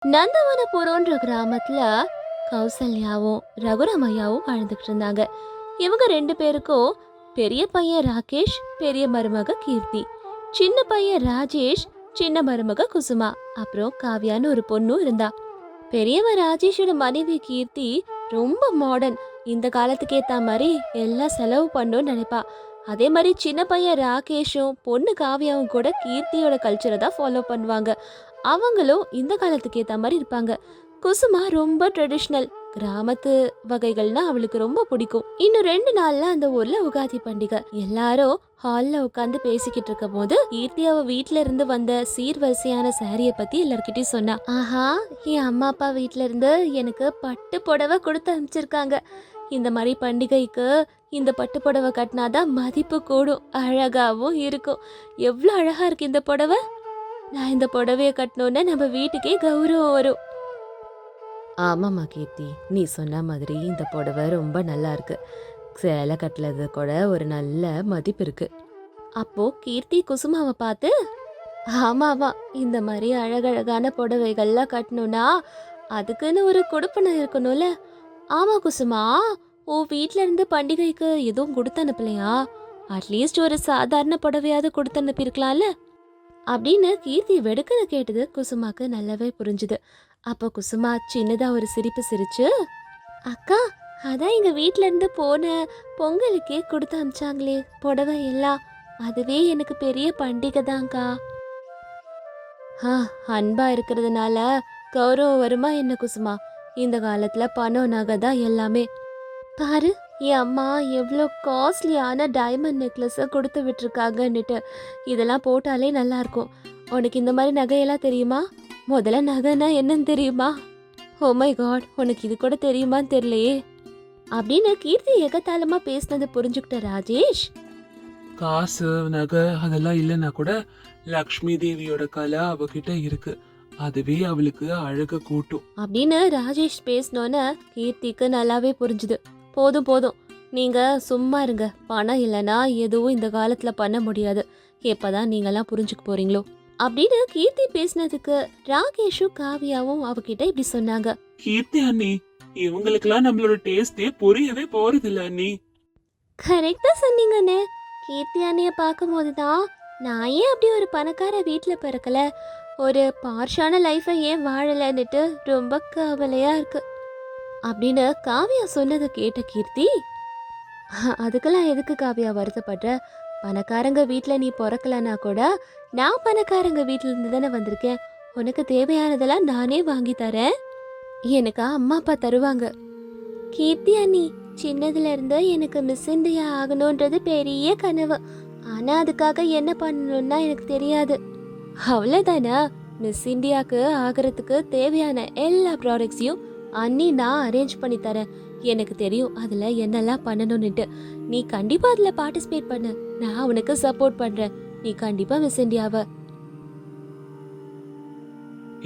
நந்தவனபுரம்ன்ற கிராமத்துல கௌசல்யாவும் ரகுராமையாவும் வாழ்ந்துட்டு இருந்தாங்க. இவங்க ரெண்டு பேருக்கும் பெரிய பையன் ராகேஷ், பெரிய மருமக கீர்த்தி, சின்ன பையன் ராஜேஷ், சின்ன மருமக குசுமா, அப்புறம் காவ்யான்னு ஒரு பொண்ணும் இருந்தா. பெரியவன் ராஜேஷோட மனைவி கீர்த்தி ரொம்ப மாடர்ன். இந்த காலத்துக்கு ஏத்த மாதிரி எல்லாம் செலவு பண்ணணும்னு நினைப்பா. அதே மாதிரி சின்ன பையன் ராகேஷும் பொண்ணு காவ்யாவும் கூட கீர்த்தியோட கல்ச்சரை தான் ஃபாலோ பண்ணுவாங்க. அவங்களும் இந்த காலத்துக்கு ஏத்த மாதிரி இருப்பாங்க. குசுமா ரொம்ப ட்ரெடிஷ்னல் கிராமத்து வகைகள்னா அவளுக்கு ரொம்ப பிடிக்கும். இன்னும் 2 நாள்ல அந்த ஊர்ல உகாதி பண்டிகை. எல்லாரும் ஹால்ல உட்காந்து பேசிக்கிட்டு இருக்க போது கீர்த்தி அவ வீட்ல இருந்து வந்த சீர்வரிசையான சாரிய பத்தி எல்லார்கிட்டயும் சொன்னா. ஆஹா, என் அம்மா அப்பா வீட்ல இருந்து எனக்கு பட்டு புடவை கொடுத்து அனுப்பிச்சிருக்காங்க. இந்த மாதிரி பண்டிகைக்கு இந்த பட்டு புடவை கட்டினாதான் மதிப்பு கூடும், அழகாவும் இருக்கும். எவ்வளோ அழகா இருக்கு இந்த புடவை. நான் இந்த புடவைய கட்டணும்னு நம்ம வீட்டுக்கே கௌரவம் வரும். ஆமாம்மா கீர்த்தி, நீ சொன்ன மாதிரி இந்த புடவை ரொம்ப நல்லா இருக்கு. சேலை கட்டலது கூட ஒரு நல்ல மதிப்பு இருக்கு. அப்போ கீர்த்தி குசுமாவை பார்த்து, ஆமாவா, இந்த மாதிரி அழகழகான புடவைகள்லாம் கட்டணும்னா அதுக்குன்னு ஒரு கொடுப்பனை இருக்கணும்ல. ஆமா குசுமா, உன் வீட்ல இருந்து பண்டிகைக்கு எதுவும் கொடுத்து அனுப்பலையா? அட்லீஸ்ட் ஒரு சாதாரண புடவையாவது கொடுத்து அனுப்பியிருக்கலாம்ல அப்படின்னு கீர்த்தி வெடுக்கன கேட்டது குசுமாக்கு நல்லாவே புரிஞ்சுது. அப்போ குசுமா சின்னதா ஒரு சிரிப்பு சிரிச்சு, அக்கா, அதான் எங்க வீட்ல இருந்து போன பொங்கலுக்கே கொடுத்து அனுப்பிச்சாங்களே புடவை எல்லாம், அதுவே எனக்கு பெரிய பண்டிகை தான்க்கா. அன்பா இருக்கிறதுனால கௌரவம் வருமா என்ன குசுமா? இந்த காலத்துல பணம் நகை தான் எல்லாமே. பாரு, என் அம்மா எவ்வளோ காஸ்ட்லியான டைமண்ட் நெக்லஸை கொடுத்து விட்டுருக்காங்கன்னுட்டு. இதெல்லாம் போட்டாலே நல்லா இருக்கும். உனக்கு இந்த மாதிரி நகையெல்லாம் தெரியுமா? முதல்ல நகைன்னா என்னன்னு தெரியுமா? ஓ மை காட், உனக்கு இது கூட தெரியுமான்னு தெரியலையே அப்படின்னு கீர்த்தி எகத்தாளமா பேசினது புரிஞ்சுக்கிட்ட ராஜேஷ், காசு நகை அதெல்லாம் இல்லைன்னா கூட லக்ஷ்மி தேவியோட கலை அவகிட்ட இருக்கு, அதுவே அவளுக்கு அழக கூட்டும் அப்படின்னு ராஜேஷ் பேசினோன்னு கீர்த்திக்கு நல்லாவே புரிஞ்சுது. போதும் போதும், நீங்க சும்மா இருங்க. பணம் இல்லைன்னா எதுவும் இந்த காலத்துல பண்ண முடியாது. எப்பதான் நீங்கெல்லாம் புரிஞ்சுக்க போறீங்களோ அப்படின்னு கீர்த்தி பேசினதுக்கு ராகேஷும் காவியாவும் அவகிட்ட இப்படி சொன்னாங்க. கீர்த்தி அண்ணி, இவங்களுக்கெல்லாம் நம்மளோட டேஸ்டே புரியவே போறது இல்ல அண்ணி. கரெக்டா சொன்னீங்கன்னு. கீர்த்தி அண்ணிய பார்க்கும் போதுதான் நான் ஏன் அப்படி ஒரு பணக்கார வீட்டுல பிறக்கல, ஒரு பார்ஷான லைஃபை ஏன் வாழலன்னுட்டு ரொம்ப கவலையா இருக்கு அப்படின்னு காவியா சொன்னதை கேட்ட கீர்த்தி, அதுக்கெல்லாம் எதுக்கு காவியா வருத்தப்படுற? பணக்காரங்க வீட்டில் நீ பிறக்கலனா கூட நான் பணக்காரங்க வீட்டில இருந்து தானே வந்திருக்கேன். உனக்கு தேவையானதெல்லாம் நானே வாங்கி தரேன். எனக்கு அம்மா அப்பா தருவாங்க. கீர்த்தி அண்ணி, சின்னதுல இருந்து எனக்கு மிஸ் இந்தியா ஆகணும்ன்றது பெரிய கனவு. ஆனா அதுக்காக என்ன பண்ணணும்னா எனக்கு தெரியாது. அவ்வளோதானா? மிஸ் இந்தியாவுக்கு ஆகிறதுக்கு தேவையான எல்லா ப்ராடக்ட்ஸையும் அண்ணி நான் அரேஞ்ச் பண்ணி தரேன். எனக்கு தெரியும் அதில் என்னெல்லாம் பண்ணணும்னுட்டு. நீ கண்டிப்பாக அதில் பார்ட்டிசிபேட் பண்ணு. நான் உனக்கு சப்போர்ட் பண்ணுறேன். நீ கண்டிப்பாக மிஸ் இந்தியாவை.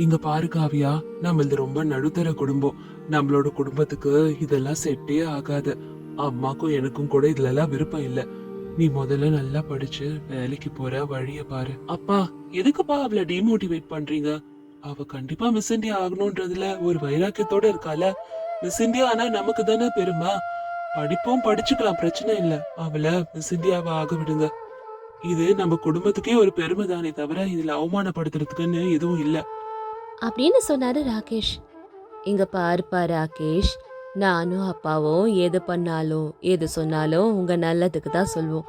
இங்க பாரு காவியா, நம்மளது ரொம்ப நடுத்தர குடும்பம். நம்மளோட குடும்பத்துக்கு இதெல்லாம் செட்டே ஆகாது. அம்மாக்கும் எனக்கும் கூட இதுல எல்லாம் விருப்பம் இல்ல. நீ முதல்ல நல்லா படிச்சு வேலைக்கு போற வழிய பாரு. அப்பா, எதுக்குப்பா அவளை டிமோட்டிவேட் பண்றீங்க? அவ கண்டிப்பா மிஸ் இந்தியா ஆகணும்ன்றதுல ஒரு வைராக்கியத்தோட இருக்கால. மிஸ் இந்தியா ஆனா நமக்கு தானே பெருமை. படிப்பும் படிச்சுக்கலாம், பிரச்சனை இல்ல. அவளை மிஸ் இந்தியாவை ஆக விடுங்க. இது நம்ம குடும்பத்துக்கே ஒரு பெருமை தானே தவிர இதுல அவமானப்படுத்துறதுக்குன்னு எதுவும் இல்ல அப்படின்னு சொன்னாரு ராகேஷ். இங்க பாருப்பா ராகேஷ், நானும் அப்பாவும் எது பண்ணாலும் எது சொன்னாலும் உங்க நல்லதுக்கு தான் சொல்லுவோம்.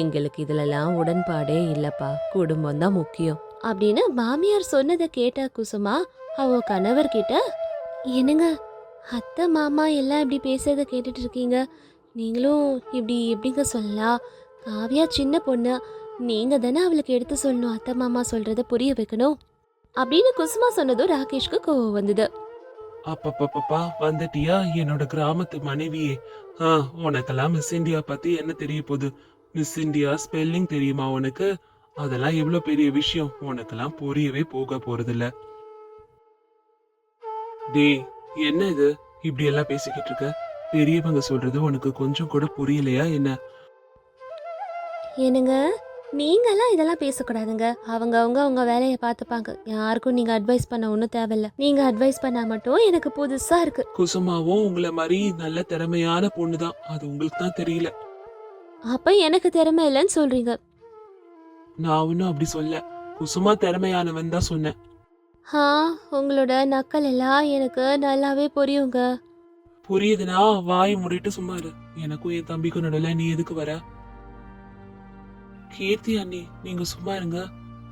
எங்களுக்கு இதுலலாம் உடன்பாடே இல்லப்பா, குடும்பம் தான் முக்கியம் அப்படின்னு மாமியார் சொன்னதை கேட்ட குசுமா அவ கணவர்கிட்ட, என்னங்க, அத்தை மாமா எல்லாம் இப்படி பேசுறத கேட்டுட்டு இருக்கீங்க, நீங்களும் இப்படி எப்படிங்க சொல்லலாம்? காவியா சின்ன பொண்ணு, நீங்க தானே அவளுக்கு எடுத்து சொல்லணும், அத்தை மாமா சொல்றத புரிய வைக்கணும் அப்படின்னு குசுமா சொன்னதும் ராகேஷ்க்கு கோவம் வந்தது. அப்பப்பப்பா, வந்துட்டியா என்னோட கிராமத்து மனைவியே? உனக்கெல்லாம் மிஸ் இந்தியா பத்தி என்ன தெரிய போகுது? மிஸ் இந்தியா ஸ்பெல்லிங் தெரியுமா உனக்கு? அதெல்லாம் எவ்வளவு பெரிய விஷயம், உனக்கெல்லாம் புரியவே போக போறதில்ல. டேய், என்ன இது இப்படி எல்லாம் பேசிக்கிட்டு இருக்க? பெரியவங்க சொல்றது உனக்கு கொஞ்சம் கூட புரியலையா என்ன? என்னங்க, நீங்கெல்லாம் இதெல்லாம் பேசக்கூடாதுங்க. அவங்க வேலையை பார்த்துப்பாங்க. யாருக்கும் நீங்க அட்வைஸ் பண்ண ஒன்றும் தேவையில்ல. நீங்க அட்வைஸ் பண்ணா மட்டும் எனக்கு புதுசா இருக்கு. குசுமாவும் உங்களை மாதிரி நல்ல திறமையான பொண்ணுதான், அது உங்களுக்கு தான் தெரியல. அப்ப எனக்கு திறமை இல்லைன்னு சொல்றீங்க? நான் ஒன்னும் அப்படி சொல்ல, குசுமா திறமையானவன் தான் சொன்னேன். ஆ, உங்களோட நக்கல் எல்லாம் எனக்கு நல்லாவே புரியுங்க. புரியுதுன்னா வாய் மூடிட்டு சும்மா இரு. எனக்கும் என் தம்பிக்கும் நடுவில் நீ எதுக்கு வர? கீர்த்தி அண்ணி, நீங்க சும்மா இருங்க,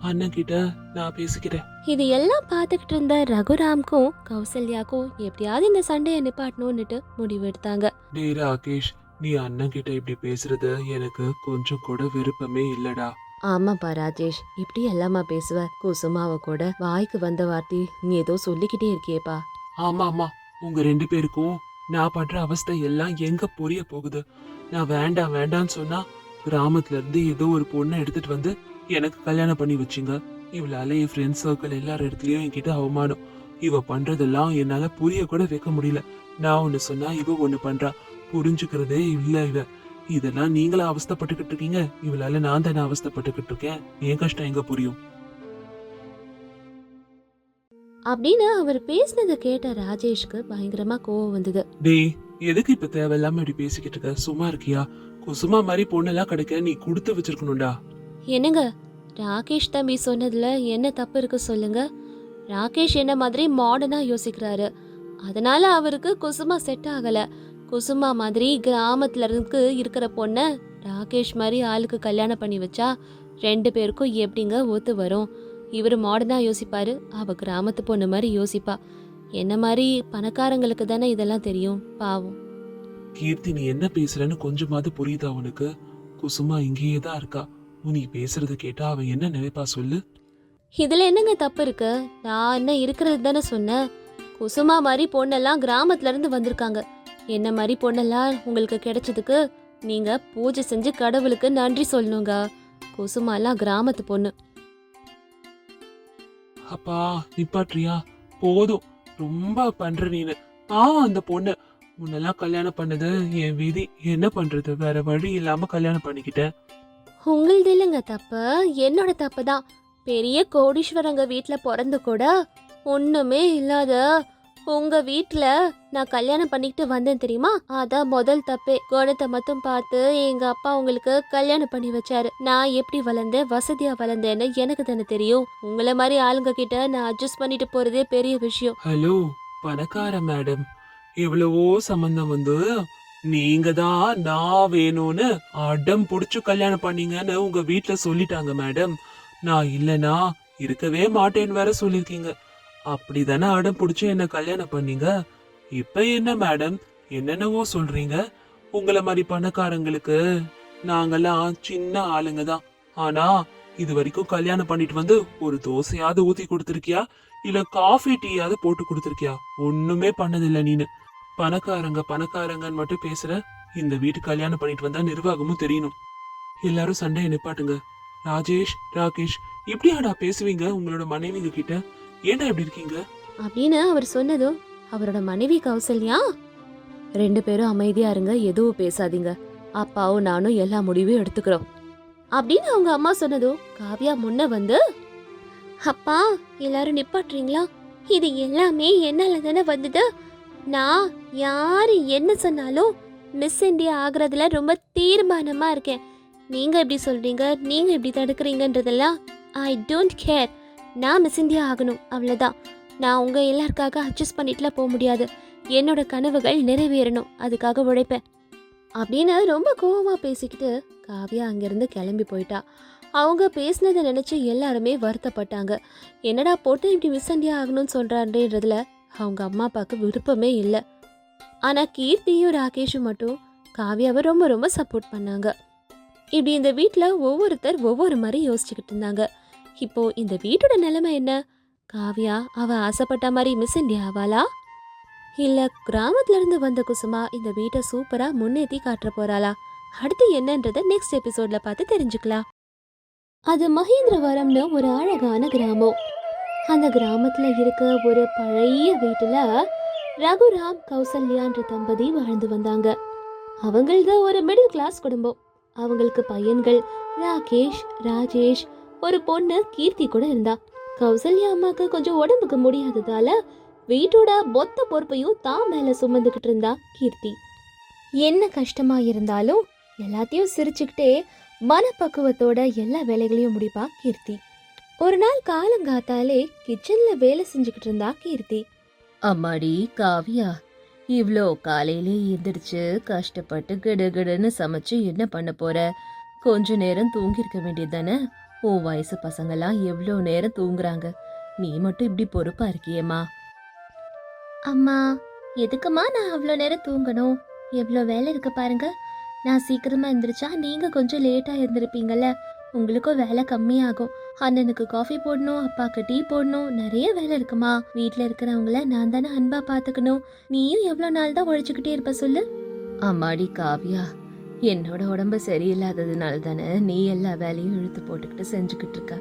அண்ணன் கிட்ட நான் பேசிக்கிறேன். இது எல்லாம் பார்த்துக்கிட்டு இருந்த ரகுராம்க்கும் கௌசல்யாக்கும் எப்படியாவது இந்த சண்டையை நிப்பாட்டணும்னுட்டு முடிவு எடுத்தாங்க. டேய் ராகேஷ், நீ அண்ணன் கிட்ட இப்படி பேசுறது எனக்கு கொஞ்சம் கூட விருப்பமே இல்லடா. ஆமாப்பா ராஜேஷ், இப்படி எல்லாமா பேசுவ? குசுமாவ கூட வாய்க்கு வந்த வார்த்தை நீ ஏதோ சொல்லிக்கிட்டே இருக்கியேப்பா. ஆமா ஆமா, உங்க 2 பேருக்கும் நான் படுற அவஸ்தை எல்லாம் எங்க புரிய போகுது? நான் வேண்டாம் வேண்டான்னு சொன்னா கிராமத்துல இருந்து ஏதோ ஒரு பொண்ணை எடுத்துட்டு வந்து எனக்கு கல்யாணம் பண்ணி வச்சிங்க. இவளால என் ஃப்ரெண்ட்ஸ் சர்க்கிள் எல்லார் இடத்துலயும் என்கிட்ட அவமானம். இவ பண்றதெல்லாம் என்னால புரிய கூட வைக்க முடியல. நான் ஒண்ணு சொன்னா இவ ஒண்ணு பண்றா, புரிஞ்சுக்கிறதே இல்ல இவ. இதெல்லாம் நீங்களா அவஸ்தைப்பட்டுக்கிட்டு இருக்கீங்க, இவளால நான் தானே அவஸ்தைப்பட்டுக்கிட்டு இருக்கேன். என் கஷ்டம் எங்க புரியும்? அப்படின்னு அவர் பேசினதை கேட்ட ராஜேஷ்க்கு பயங்கரமா கோவம் வந்தது. டேய், எதுக்கு இப்ப தேவையில்லாம இப்படி பேசிக்கிட்டு இருக்க? சும்மா இருக்கியா? குசுமா மாதிரி பொண்ணெல்லாம் கிடைக்க நீ கொடுத்து வச்சிருக்கணும்டா. என்னங்க, ராகேஷ் தம்பி சொன்னதுல என்ன தப்பு இருக்கு சொல்லுங்க? ராகேஷ் என்ன மாதிரி மாடர்னா யோசிக்கிறாரு, அதனால அவருக்கு குசுமா செட் ஆகல. குசுமா மாதிரி கிராமத்துல இருந்து இருக்கிற பொண்ண ராகேஷ் மாதிரி ஆளுக்கு கல்யாணம் பண்ணி வச்சா 2 பேருக்கும் எப்படிங்க ஒத்து வரும்? இவர் மாடர்னா யோசிப்பாரு, அவ கிராமத்து பொண்ணு மாதிரி யோசிப்பா. என்ன மாதிரி பணக்காரங்களுக்கு தானே இதெல்லாம் தெரியும், பாவம். கீர்த்தி, நீ என்ன பேசுறன்னு கொஞ்சமாவது புரியுதா உனக்கு? குசுமா இங்கேயே தான் இருக்கா. நீ பேசுறத கேட்டா அவன் என்ன நினைப்பா சொல்லு? இதுல என்னங்க தப்பு இருக்கு? நான் என்ன இருக்கிறது தானே சொன்னேன். குசுமா மாதிரி பொண்ணெல்லாம் கிராமத்துல இருந்து வந்திருக்காங்க. என்ன மாதிரி பொண்ணெல்லாம் உங்களுக்கு கிடைச்சதுக்கு நீங்க பூஜை செஞ்சு கடவுளுக்கு நன்றி சொல்லணுங்க. குசுமாலாம் கிராமத்து பொண்ணு. அப்பா நிப்பாட்றியா? போதும், ரொம்ப பண்ற நீனு. பாவம் அந்த பொண்ணு. உன்னெல்லாம் கல்யாணம் பண்ணது என் விதி. என்ன பண்றது, வேற வழி இல்லாம கல்யாணம் பண்ணிக்கிட்டேன். உங்களது இல்லைங்க தப்பு, என்னோட தப்பு தான். பெரிய கோடீஸ்வரங்க வீட்ல பிறந்து கூட ஒண்ணுமே இல்லாத உங்க வீட்ல நான் கல்யாணம் பண்ணிக்கிட்டு வந்தேன் தெரியுமா? அதான் முதல் தப்பே. குணத்தை மட்டும் பார்த்து எங்க அப்பா உங்களுக்கு கல்யாணம் பண்ணி வச்சாரு. நான் எப்படி வளர்ந்தேன், வசதியா வளர்ந்தேன்னு எனக்கு தானே தெரியும். உங்களை மாதிரி ஆளுங்க கிட்ட நான் அட்ஜஸ்ட் பண்ணிட்டு போறதே பெரிய விஷயம். ஹலோ பணக்கார மேடம், எவ்வளவோ சம்பந்தம் வந்து நீங்க தான் நான் வேணும்னு அடம் புடிச்சு கல்யாணம் பண்ணீங்கன்னு உங்க வீட்ல சொல்லிட்டாங்க மேடம். நான் இல்லனா இருக்கவே மாட்டேன்னு வேற சொல்லிருக்கீங்க. அப்படிதானே அடம் புடிச்சு என்ன கல்யாணம் பண்ணீங்க. இப்ப என்ன மேடம் என்னென்னவோ சொல்றீங்க? உங்களை மாதிரி பணக்காரங்களுக்கு நாங்கெல்லாம் சின்ன ஆளுங்க தான். ஆனா இது வரைக்கும் கல்யாணம் பண்ணிட்டு வந்து ஒரு தோசையாவது ஊத்தி கொடுத்திருக்கியா? இல்ல காஃபி டீயாவது போட்டு கொடுத்திருக்கியா? ஒண்ணுமே பண்ணதில்ல நீனு. பணக்காரங்க பணக்காரங்கன்னு மட்டும் பேசுற. இந்த வீட்டு கல்யாணம் பண்ணிட்டு வந்தா நிர்வாகமும் தெரியணும். எல்லாரும் சண்டையை நிப்பாட்டுங்க. ராஜேஷ், ராகேஷ், இப்படியாடா பேசுவீங்க உங்களோட மனைவிங்க கிட்ட? ஏன்டா இப்படி இருக்கீங்க? அப்படின்னு அவர் சொன்னதும் அவரோட மனைவி கௌசல்யா, 2 பேரும் அமைதியா இருங்க, எதுவும் பேசாதீங்க. அப்பாவும் நானும் எல்லா முடிவையும் எடுத்துக்கிறோம் அப்படின்னு அவங்க அம்மா சொன்னதும் காவ்யா முன்ன வந்து, அப்பா எல்லாரும் நிப்பாட்டுறீங்களா? இது எல்லாமே என்னால தானே வந்தது. நான் யாரு என்ன சொன்னாலும் மிஸ் இந்தியா ஆகுறதுல ரொம்ப தீர்மானமா இருக்கேன். நீங்க எப்படி சொல்றீங்க, நீங்க எப்படி தடுக்கிறீங்கன்றதெல்லாம் ஐ டோன்ட் கேர். நான் மிஸ் இந்தியா ஆகணும், அவ்வளோதான். நான் உங்க எல்லாருக்காக அட்ஜஸ்ட் பண்ணிட்டுலாம் போக முடியாது. என்னோட கனவுகள் நிறைவேறணும், அதுக்காக உழைப்பேன் அப்படின்னு ரொம்ப கோவமா பேசிக்கிட்டு காவ்யா அங்கிருந்து கிளம்பி போயிட்டா. அவங்க பேசினதை நினைச்சு எல்லாருமே வருத்தப்பட்டாங்க. என்னடா போட்டு இப்படி மிஸ் இந்தியா ஆகணும்னு சொல்றான்றதுல அவங்க அம்மா அப்பாவுக்கு விருப்பமே இல்லை. ஆனா கீர்த்தியும் ராகேஷும் மட்டும் காவ்யாவை ரொம்ப ரொம்ப சப்போர்ட் பண்ணாங்க. இப்படி இந்த வீட்டில் ஒவ்வொருத்தர் ஒவ்வொரு மாதிரி யோசிச்சுக்கிட்டு இருந்தாங்க. இப்போ இந்த வீட்டோட நிலைமை என்ன? காவ்யா அவ ஆசைப்பட்ட மாதிரி மிஸ் இந்தியா ஆவாளா, இல்ல கிராமத்துல இருந்து வந்த குசுமா இந்த வீட்டை சூப்பரா முன்னேற்றி காட்ட போறாளா? அடுத்து என்னன்றதை நெக்ஸ்ட் எபிசோட்ல பார்த்து தெரிஞ்சுக்கலாம். அது மகேந்திரவரம்னு ஒரு அழகான கிராமம். அந்த கிராமத்துல இருக்க ஒரு பழைய வீட்டுல ரகுராம் கௌசல்யான்ற தம்பதி வாழ்ந்து வந்தாங்க. அவங்களது ஒரு மிடில் கிளாஸ் குடும்பம். அவங்களுக்கு பையன்கள் ராகேஷ், ராஜேஷ், ஒரு பொண்ணு கீர்த்தி கூட இருந்தா. கௌசல்யா அம்மாக்கு கொஞ்சம் உடம்புக்கு முடியாததால வீட்டோட மொத்த பொறுப்பையும் தான் மேல சுமந்துக்கிட்டு இருந்தா கீர்த்தி. என்ன கஷ்டமா இருந்தாலும் எல்லாத்தையும் சிரிச்சுக்கிட்டே மனப்பக்குவத்தோட எல்லா வேலைகளையும் முடிப்பா கீர்த்தி. ஒரு நாள் காலங்காத்தாலே கிச்சன்ல வேலை செஞ்சுக்கிட்டு இருந்தா கீர்த்தி. அம்மாடி காவியா, இவ்ளோ காலையிலே எந்திரிச்சு கஷ்டப்பட்டு கிடுகிடுன்னு சமைச்சு என்ன பண்ண போற? கொஞ்ச நேரம் தூங்கிருக்க வேண்டியது தானே? உன் வயசு பசங்கெல்லாம் எவ்வளோ நேரம் தூங்குறாங்க, நீ மட்டும் இப்படி பொறுப்பா இருக்கியேம்மா. அம்மா, எதுக்குமா நான் அவ்வளோ நேரம் தூங்கணும்? எவ்வளோ வேலை இருக்கு பாருங்க. நான் சீக்கிரமா எந்திரிச்சா நீங்க கொஞ்சம் லேட்டா எழுந்திருப்பீங்கல்ல, உங்களுக்கும் வேலை கம்மியாகும். அண்ணனுக்கு காஃபி போடணும், அப்பாவுக்கு டீ போடணும், நிறைய வேலை இருக்குமா. வீட்டில் இருக்கிறவங்கள நான் தானே அன்பா பார்த்துக்கணும். நீயும் எவ்வளோ நாள் தான் உழைச்சிக்கிட்டே இருப்ப சொல்லு. அம்மாடி காவியா, என்னோட உடம்பு சரியில்லாததுனால தானே நீ எல்லா வேலையும் இழுத்து போட்டுக்கிட்டு செஞ்சுக்கிட்டு இருக்க.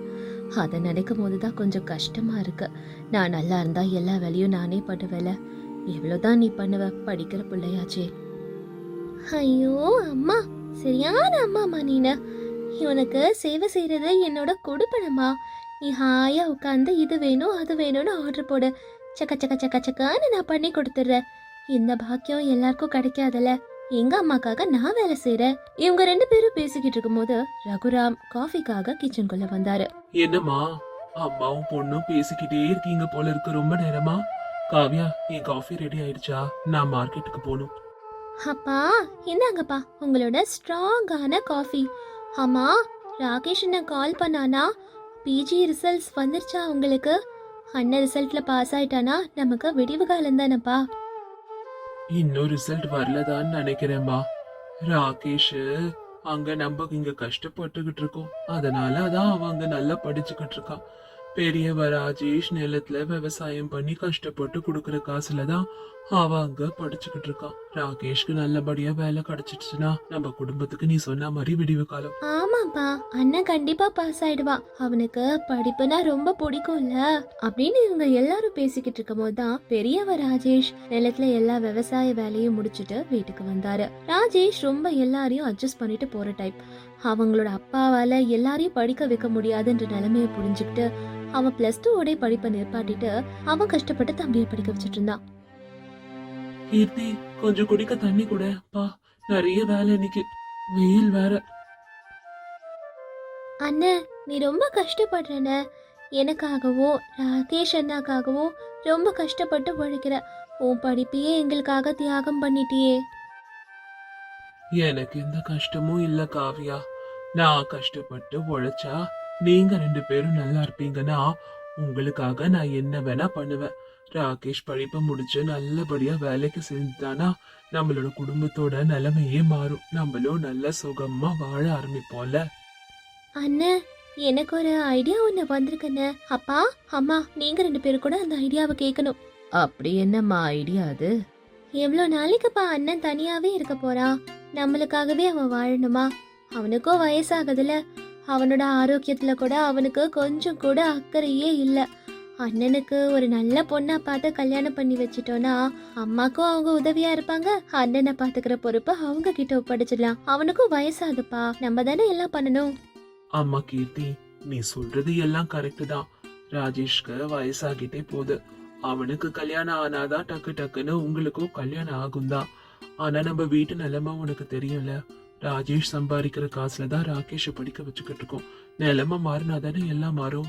அதை நினைக்கும் போது தான் கொஞ்சம் கஷ்டமா இருக்கு. நான் நல்லா இருந்தா எல்லா வேலையும் நானே பண்ணுவேல. எவ்வளோதான் நீ பண்ணுவ, படிக்கிற பிள்ளையாச்சே. ஐயோ அம்மா, சரியான அம்மாமா நீனு. இவனுக்கு சேவை செய்யறது என்னோட கொடுப்பனமா. நீ ஹாயா உட்காந்து இது வேணும் அது வேணும்னு ஆர்டர் போடு, சக்க சக்க சக்க சக்கான்னு நான் பண்ணி கொடுத்துட்றேன். இந்த பாக்கியம் எல்லாருக்கும் கிடைக்காதல. எங்க அம்மாக்காக நான் வேலை செய்யறேன். இவங்க ரெண்டு பேரும் பேசிக்கிட்டு இருக்கும் போது ரகுராம் காஃபிக்காக கிச்சனுக்குள்ள வந்தாரு. என்னம்மா, அம்மாவும் பொண்ணும் பேசிக்கிட்டே இருக்கீங்க போல இருக்கு ரொம்ப நேரமா. காவியா, என் காஃபி ரெடி ஆயிடுச்சா? நான் மார்க்கெட்டுக்கு போகணும். அப்பா என்னங்கப்பா உங்களோட ஸ்ட்ராங்கான காஃபி. ஆமா, ராகேஷ் என்ன கால் பண்ணானா? பிஜி ரிசல்ட்ஸ் வந்துருச்சா உங்களுக்கு? அண்ணன் ரிசல்ட்ல பாஸ் ஆயிட்டானா நமக்கு விடிவு காலம் தானப்பா. இன்னும் ரிசல்ட் வரலதான்னு நினைக்கிறேம்மா. ராகேஷ் அங்க நம்ம இங்க கஷ்டப்பட்டுக்கிட்டு இருக்கோம், அதனால அதான் அவங்க நல்லா படிச்சுக்கிட்டு இருக்கான். பெரியவ ராஜேஷ் நிலத்துல விவசாயம் பண்ணி கஷ்டப்பட்டு கொடுக்கற காசுலதான் அவன் அங்க படிச்சுக்கிட்டு இருக்கான். ராகேஷ்க்கு நல்லபடியா வேலை கிடைச்சிடுச்சுன்னா நம்ம குடும்பத்துக்கு நீ சொன்ன மாதிரி விடிவு காலம். ஆமாப்பா, அண்ணன் கண்டிப்பா பாஸ் ஆயிடுவா. அவனுக்கு படிப்புனா ரொம்ப பிடிக்கும்ல அப்படின்னு இவங்க எல்லாரும் பேசிக்கிட்டு இருக்கும் போதுதான் பெரியவ ராஜேஷ் நிலத்துல எல்லா விவசாய வேலையும் முடிச்சுட்டு வீட்டுக்கு வந்தாரு. ராஜேஷ் ரொம்ப எல்லாரையும் அட்ஜஸ்ட் பண்ணிட்டு போற டைப். அவங்களோட அப்பாவால எல்லாரையும் படிக்க வைக்க முடியாதுன்ற நிலைமையை புரிஞ்சுக்கிட்டு அவன் +2 படிப்பை நிற்பாட்டிட்டு அவன் கஷ்டப்பட்டு தம்பியை படிக்க வச்சுட்டு இருந்தான். கீர்த்தி, கொஞ்சம் குடிக்க தண்ணி கூட பா, நிறைய வேலை இன்னைக்கு, வெயில் வேற. அண்ணன், நீ ரொம்ப கஷ்டப்படுறன. எனக்காகவோ ராகேஷ் அண்ணாக்காகவோ ரொம்ப கஷ்டப்பட்டு உழைக்கிற. உன் படிப்பையே எங்களுக்காக தியாகம் பண்ணிட்டியே. எனக்கு எந்த கஷ்டமும் இல்ல காவியா. நான் கஷ்டப்பட்டு உழைச்சா நீங்க 2 பேரும் நல்லா இருப்பீங்கன்னா உங்களுக்காக நான் என்ன வேணா பண்ணுவேன். ராகேஷ் படிப்பை முடிச்சு நல்லபடியா வேலைக்கு செஞ்சுட்டானா நம்மளோட குடும்பத்தோட நிலைமையே மாறும். நம்மளும் நல்ல சுகமா வாழ ஆரம்பிப்போம்ல. அண்ணன், எனக்கு ஒரு ஐடியா ஒன்று வந்திருக்குண்ணே. அப்பா அம்மா, நீங்க 2 பேரும் கூட அந்த ஐடியாவை கேட்கணும். அப்படி என்னம்மா ஐடியா அது? எவ்வளோ நாளைக்குப்பா அண்ணன் தனியாவே இருக்க போறான்? நம்மளுக்காகவே அவன் வாழணுமா? அவனுக்கும் வயசாகுதுல. அவனோட ஆரோக்கியத்துல கூட அவனுக்கு கொஞ்சம் கூட அக்கறையே இல்லை. அண்ணனுக்கு ஒரு நல்ல பொண்ணா பார்த்து கல்யாணம் பண்ணி வச்சிட்டோம்னா அம்மாக்கும் அவங்க உதவியா இருப்பாங்க. அண்ணனை பாத்துக்கிற பொறுப்பு அவங்க கிட்ட ஒப்படைச்சிடலாம். அவனுக்கும் வயசாகுதுப்பா, நம்ம தானே எல்லாம் பண்ணணும். ஆமா கீர்த்தி, நீ சொல்றது எல்லாம் கரெக்ட் தான். ராஜேஷ்க்கு வயசாகிட்டே போகுது. அவனுக்கு கல்யாணம் ஆனாதான் டக்கு டக்குன்னு உங்களுக்கும் கல்யாணம் ஆகும் தான். ஆனா நம்ம வீட்டு நிலைமை உனக்கு தெரியும்ல. ராஜேஷ் சம்பாதிக்கிற காசுலதான் ராகேஷ படிக்க வச்சுக்கிட்டு இருக்கோம். நிலைமை மாறினாதானே எல்லாம் மாறும்.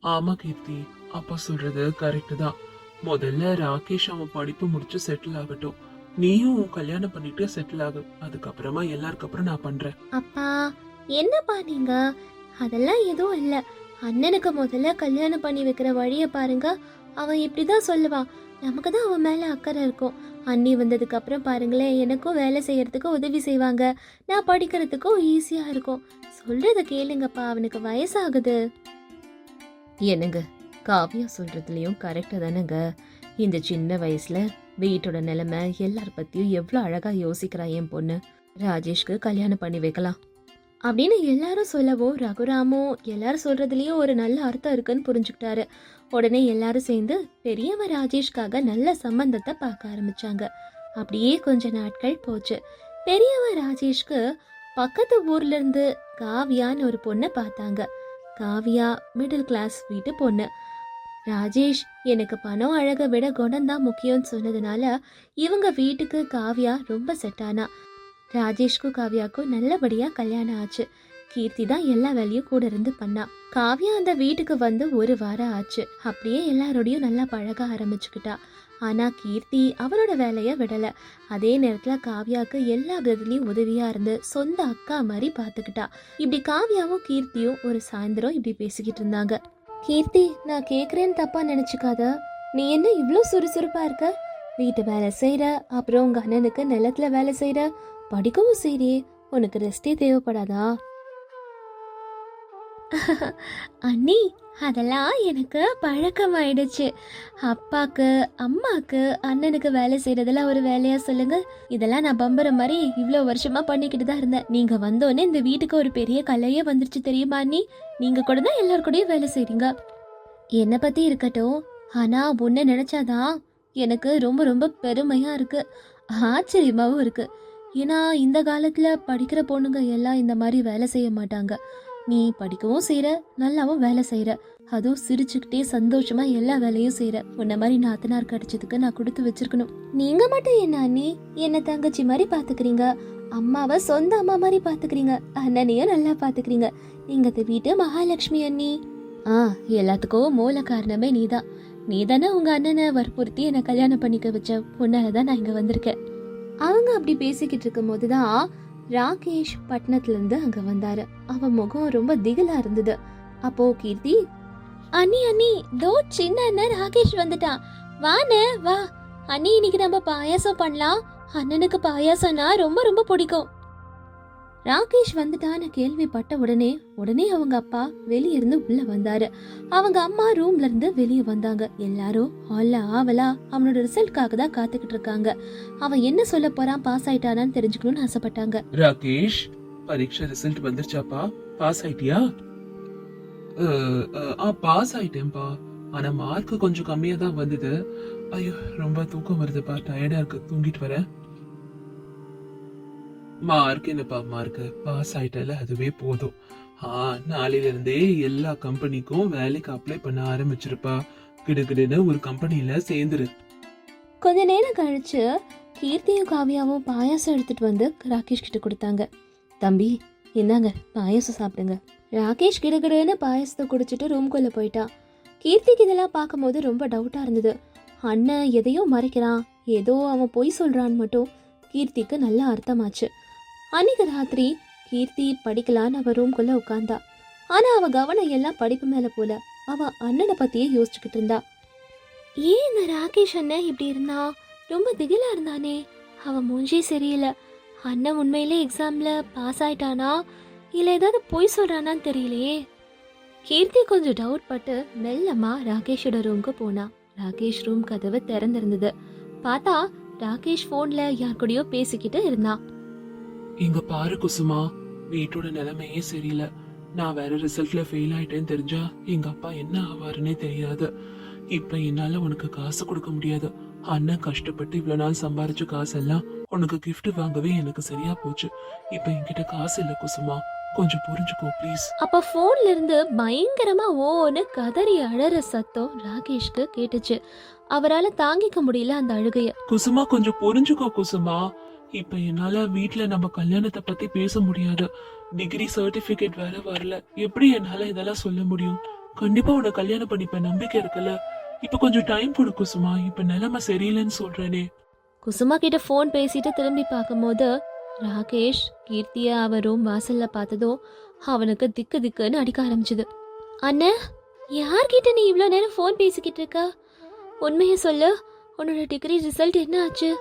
ஆமா கீர்த்தி, அப்பா சொல்றது கரெக்ட் தான். முதல்ல ராகேஷ் அவன் படிப்பு முடிச்சு செட்டில் ஆகட்டும். நீயும் கல்யாணம் பண்ணிட்டு செட்டில் ஆகு. அதுக்கப்புறமா எல்லாருக்கு அப்புறம் நான் பண்றேன். அப்பா என்னப்பா நீங்க? அதெல்லாம் எதுவும் இல்ல. அண்ணனுக்கு முதல்ல கல்யாணம் பண்ணி வைக்கிற வழிய பாருங்க. அவன் இப்படிதான் சொல்லுவான். நமக்கு தான் அவன் மேல அக்கறை இருக்கும். அண்ணி வந்ததுக்கு அப்புறம் பாருங்களேன், எனக்கும் வேலை செய்யறதுக்கு உதவி செய்வாங்க. நான் படிக்கிறதுக்கும் ஈஸியா இருக்கும். சொல்றத கேளுங்கப்பா, அவனுக்கு வயசாகுது. என்னங்க, காவியா சொல்றதுலயும் கரெக்டா தானங்க. இந்த சின்ன வயசுல வீட்டோட நிலைமை எல்லார பத்தியும் எவ்வளவு அழகா யோசிக்கிறா என் பொண்ணு. ராஜேஷ்க்கு கல்யாணம் பண்ணி வைக்கலாம் அப்படின்னு எல்லாரும் சொல்லவும் ரகுராமும் எல்லாரும் சொல்றதுலயும் ஒரு நல்ல அர்த்தம் இருக்குன்னு புரிஞ்சுக்கிட்டாரு. உடனே எல்லாரும் சேர்ந்து பெரியவ ராஜேஷ்காக நல்ல சம்பந்தத்தை பார்க்க ஆரம்பிச்சாங்க. அப்படியே கொஞ்ச நாட்கள் போச்சு. பெரியவ ராஜேஷ்க்கு பக்கத்து ஊர்ல இருந்து காவியான்னு ஒரு பொண்ணை பார்த்தாங்க. காவியா மிடில் கிளாஸ் வீட்டு பொண்ணு. ராஜேஷ் எனக்கு பணம் அழகை விட குணம்தான் முக்கியம்னு சொன்னதுனால இவங்க வீட்டுக்கு காவியா ரொம்ப செட் ஆனா. ராஜேஷ்க்கும் காவியாக்கும் நல்லபடியா கல்யாணம் ஆச்சு. கீர்த்தி தான் எல்லா வேலையும் கூட இருந்து பண்ணா. காவியா அந்த வீட்டுக்கு வந்து ஒரு வாரம் ஆச்சு. அப்படியே எல்லாரோடையும் நல்லா பழக ஆரம்பிச்சுக்கிட்டா. ஆனா கீர்த்தி அவளோட வேலைய விடல. அதே நேரத்துல காவியாவுக்கு எல்லா விதத்துலயும் உதவியா இருந்து சொந்த அக்கா மாதிரி பாத்துக்கிட்டா. இப்படி காவியாவும் கீர்த்தியும் ஒரு சாயந்தரம் இப்படி பேசிக்கிட்டு இருந்தாங்க. கீர்த்தி, நான் கேக்குறேன்னு தப்பா நினைச்சுக்காத. நீ என்ன இவ்ளோ சுறுசுறுப்பா இருக்க? வீட்டு வேலை செய்யற, அப்புறம் உங்க அண்ணனுக்கு நிலத்துல வேலை செய்யற, படிக்கவும் செய்றியே. உனக்கு ரெஸ்டே தேவைப்படாதா? அண்ணி, அதெல்லாம் எனக்கு பழக்கமாயிடுச்சு. அப்பாக்கு, அம்மாக்கு, அண்ணனுக்கு வேலை செய்யறதுல ஒரு வேலையா சொல்லுங்க. இதெல்லாம் நான் பம்பர மாதிரி இவ்வளோ வருஷமா பண்ணிக்கிட்டு தான் இருந்தேன். நீங்க வந்தோடனே இந்த வீட்டுக்கு ஒரு பெரிய கலையே வந்துருச்சு தெரியுமா அண்ணி? நீங்க கூட தான் எல்லாரு கூடயும் வேலை செய்றீங்க. என்னை பத்தி இருக்கட்டும், ஆனா உன்னை நினைச்சாதான் எனக்கு ரொம்ப ரொம்ப பெருமையா இருக்கு, ஆச்சரியமாவும் இருக்கு. ஏன்னா இந்த காலத்துல படிக்கிற பொண்ணுங்க எல்லாம் இந்த மாதிரி வேலை செய்ய மாட்டாங்க. நீ படிக்கவும் செய்யற, நல்லாவும் வேலை செய்யற, அதுவும் சிரிச்சுக்கிட்டே சந்தோஷமா எல்லா வேலையும் செய்யற. உன்ன மாதிரி நாத்தனார் கிடைச்சதுக்கு நான் கொடுத்து வச்சிருக்கணும். நீங்க மட்டும் என்ன அண்ணி என்ன தங்கச்சி மாதிரி பாத்துக்கிறீங்க, அம்மாவை சொந்த அம்மா மாதிரி பாத்துக்கிறீங்க, அண்ணனையும் நல்லா பாத்துக்கிறீங்க. நீங்க வீட்டு மகாலட்சுமி அண்ணி. எல்லாத்துக்கும் மூல காரணமே நீதான். நீதானே உங்க அண்ணனை வற்புறுத்தி என்னை கல்யாணம் பண்ணிக்க வச்ச. உன்னாலதான் நான் இங்க வந்திருக்கேன். அவங்க அப்படி பேசிக்கிட்டு இருக்கும் போதுதான் ராகேஷ் பட்டணத்துல இருந்து அங்க வந்தாரு. அவன் முகம் ரொம்ப திகிலா இருந்தது. அப்போ கீர்த்தி, அண்ணி அண்ணி, தோ சின்ன அண்ணன் ராகேஷ் வந்துட்டான், வாண்ணே வா. அண்ணி, இன்னைக்கு நம்ம பாயாசம் பண்ணலாம். அண்ணனுக்கு பாயாசம்னா ரொம்ப ரொம்ப பிடிக்கும். ராகேஷ் வந்துட்டான்னு கேள்விப்பட்ட உடனே அவங்க அப்பா வெளியே இருந்து உள்ள வந்தாரு. அவங்க அம்மா ரூம்ல இருந்து வெளியே வந்தாங்க. எல்லாரும் ஹால்ல ஆவலா அவனோட ரிசல்ட்காக தான் காத்துக்கிட்டு இருக்காங்க. அவன் என்ன சொல்ல போறான், பாஸ் ஆயிட்டானான்னு தெரிஞ்சுக்கணும்னு ஆசைப்பட்டாங்க. ராகேஷ், பரீட்சை ரிசல்ட் வந்துருச்சாப்பா? பாஸ் ஆயிட்டியா? பாஸ் ஆயிட்டேன்பா. ஆனா மார்க் கொஞ்சம் கம்மியா தான் வந்தது. ஐயோ, ரொம்ப தூக்கம் வருதுப்பா, டயர்டா இருக்கு, தூங்கிட்டு வரேன். மார்க் என்னப்பா மார்க், பாஸ் ஆயிட்டல அதுவே போதும். நாளையில இருந்தே எல்லா கம்பெனிக்கும் வேலைக்கு அப்ளை பண்ண ஆரம்பிச்சிருப்பா. கிடுகிடுன்னு ஒரு கம்பெனில சேர்ந்துரு. கொஞ்ச நேரம் கழிச்சு கீர்த்தியும் காவியாவும் பாயாசம் எடுத்துட்டு வந்து ராகேஷ் கிட்ட கொடுத்தாங்க. தம்பி, இந்தாங்க பாயாசம் சாப்பிடுங்க. ராகேஷ் கிடுகிடுன்னு பாயாசத்தை குடிச்சிட்டு ரூம்குள்ள போயிட்டான். கீர்த்திக்கு இதெல்லாம் பார்க்கும்போது ரொம்ப டவுட்டா இருந்தது. அண்ணன் எதையோ மறைக்கிறான், ஏதோ அவன் பொய் சொல்றான்னு மட்டும் கீர்த்திக்கு நல்லா அர்த்தமாச்சு. அன்னைக்கு ராத்திரி கீர்த்தி படிக்கலான்னு அவ ரூம்குள்ள உட்கார்ந்தா. ஆனா அவ கவனம் எல்லாம் படிப்பு மேல போல, அவ அண்ணனை பத்தியே யோசிச்சுக்கிட்டு இருந்தா. ஏன் இந்த ராகேஷ் அண்ணன் இப்படி இருந்தா? ரொம்ப திகிலா இருந்தானே. அவன் மூஞ்சி சரியில்லை. அண்ணன் உண்மையிலே எக்ஸாம்ல பாஸ் ஆயிட்டானா இல்ல ஏதாவது பொய் சொல்றானான்னு தெரியலையே. கீர்த்தி கொஞ்சம் டவுட் பட்டு மெல்லமா ராகேஷோட ரூம்க்கு போனா. ராகேஷ் ரூம் கதவு திறந்திருந்தது. பார்த்தா ராகேஷ் போன்ல யார் கூடயோ பேசிக்கிட்டு இருந்தான். இங்க பாரு குசுமா, வீட்டோட நிலைமையே சரியில்லை. நான் வேற ரிசல்ட்ல ஃபெயில் ஆயிட்டேன்னு தெரிஞ்சா எங்க அப்பா என்ன ஆவாருன்னே தெரியாது. இப்ப என்னால உனக்கு காசு கொடுக்க முடியாது. அண்ணன் கஷ்டப்பட்டு இவ்வளவு நாள் சம்பாரிச்ச காசெல்லாம் உனக்கு கிஃப்ட் வாங்கவே எனக்கு சரியா போச்சு. இப்ப என்கிட்ட காசு இல்ல குசுமா, கொஞ்சம் புரிஞ்சுக்கோ ப்ளீஸ். அப்ப போன்ல இருந்து பயங்கரமா ஓன்னு கதறி அழற சத்தம் ராகேஷ்க்கு கேட்டுச்சு. அவரால தாங்கிக்க முடியல அந்த அழுகைய. குசுமா, கொஞ்சம் புரிஞ்சுக்கோ குசுமா. இப்ப என்னால வீட்ல நம்ம கல்யாணத்தை பத்தி பேச முடியாது. டிகிரி சர்டிபிகேட் வேற வரல. எப்படி என்னால இதெல்லாம் சொல்ல முடியும்? கண்டிப்பா உன்னை கல்யாணம் பண்ணிப்ப, நம்பிக்கை இருக்குல்ல. இப்ப கொஞ்சம் டைம் கொடு குசுமா, இப்ப நிலைமை சரியில்லைன்னு சொல்றேனே. குசுமா கிட்ட போன் பேசிட்டு திரும்பி பார்க்கும்போது ராகேஷ் கீர்த்திய அவன் ரூம் வாசல்ல பார்த்ததும் அவனுக்கு திக்கு திக்குன்னு அடிக்க ஆரம்பிச்சுது. அண்ணா, யார்கிட்ட நீ இவ்வளோ நேரம் ஃபோன் பேசிக்கிட்டு இருக்க? உண்மையை சொல்லு, உன்னோட டிகிரி ரிசல்ட் என்ன ஆச்சு?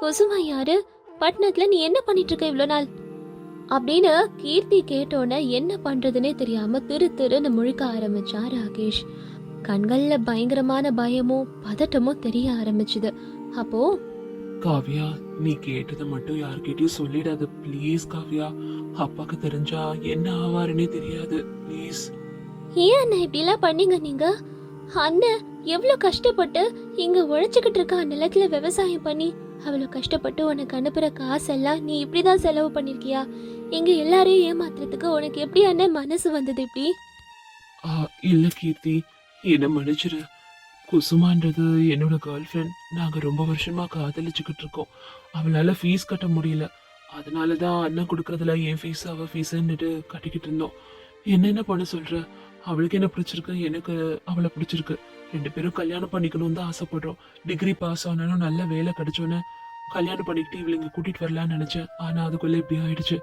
குசுமா யாரு? பட்டணத்துல நீ என்ன பண்ணிட்டு இருக்க இவ்வளோ நாள்? அப்படின்னு கீர்த்தி கேட்டோன்னே என்ன பண்றதுன்னே தெரியாம திருன்னு முழிக்க ஆரம்பிச்சான் ராகேஷ். கண்கள்ல பயங்கரமான பயமும் பதட்டமும் தெரிய ஆரம்பிச்சுது. அப்போ, காவ்யா, நீ கேட்டதை மட்டும் யார்கிட்டயும் சொல்லிடாத ப்ளீஸ் காவ்யா. அப்பாக்கு தெரிஞ்சா என்ன ஆவாருன்னே தெரியாது ப்ளீஸ். ஏன் அண்ணா இப்படி எல்லாம் பண்ணீங்க நீங்க? அண்ணன் எவ்வளவு கஷ்டப்பட்டு இங்க உழைச்சுக்கிட்டு இருக்க நிலத்துல விவசாயம் பண்ணி அவ்வளோ கஷ்டப்பட்டு உனக்கு அனுப்புற காசெல்லாம் நீ இப்படிதான் செலவு பண்ணிருக்கியா? இங்க எல்லாரையும் ஏமாத்துறதுக்கு உனக்கு எப்படி அண்ணன் மனசு வந்தது இப்படி? இல்ல கீர்த்தி, என்ன மன்னிச்சிரு. குசுமான்றது என்னோட கேர்ள் ஃப்ரெண்ட். நாங்க ரொம்ப வருஷமா காதலிச்சுக்கிட்டு இருக்கோம். அவளால ஃபீஸ் கட்ட முடியல. அதனாலதான் அண்ணன் கொடுக்கறதுல என் ஃபீஸ் அவ ஃபீஸ்ன்னுட்டு கட்டிக்கிட்டு இருந்தோம். என்ன பண்ண சொல்ற? அவளுக்கு என்ன பிடிச்சிருக்கு, எனக்கு அவளை பிடிச்சிருக்கு. 2 பேரும் கல்யாணம் பண்ணிக்கணும்னு தான் ஆசைப்படுறோம். டிகிரி பாஸ் ஆனாலும் நல்ல வேலை கிடைச்சோன்னு கல்யாணம் பண்ணிக்கிட்டு இவளை இங்க கூட்டிட்டு வரலான்னு நினைச்சேன். ஆனா அதுக்குள்ள இப்படி ஆயிடுச்சு.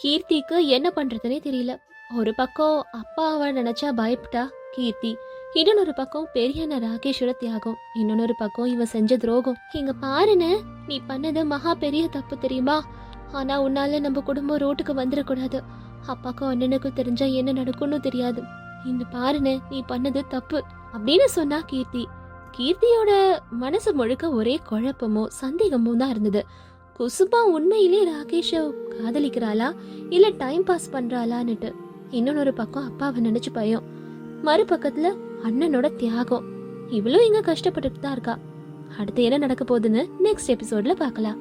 கீர்த்திக்கு என்ன பண்றதுனே தெரியல. ஒரு பக்கம் அப்பாவை நினைச்சா பயப்பட்டா கீர்த்தி, இன்னொரு பக்கம் பெரியண்ண ராகேஷோட தியாகம், இன்னொரு பக்கம் இவன் செஞ்ச துரோகம். இங்க பாருன்னு, நீ பண்ணது மகா பெரிய தப்பு தெரியுமா? ஆனா உன்னால நம்ம குடும்பம் ரோட்டுக்கு வந்துடக்கூடாது. அப்பாக்கும் அண்ணனுக்கும் தெரிஞ்சா என்ன நடக்கும்னு தெரியாது. இந்த பாருன்னு, நீ பண்ணது தப்பு அப்படின்னு சொன்னா கீர்த்தி. கீர்த்தியோட மனசு முழுக்க ஒரே குழப்பமும் சந்தேகமும் தான் இருந்தது. குசுமா உண்மையிலே ராகேஷ காதலிக்கிறாளா இல்ல டைம் பாஸ் பண்றாளான்னுட்டு. இன்னொரு பக்கம் அப்பாவை நினைச்சு பயம், மறுபக்கத்துல அண்ணனோட தியாகம். இவ்வளவு இங்க கஷ்டப்பட்டுட்டு தான் இருக்கா. அடுத்து என்ன நடக்க போகுதுன்னு நெக்ஸ்ட் எபிசோட்ல பார்க்கலாம்.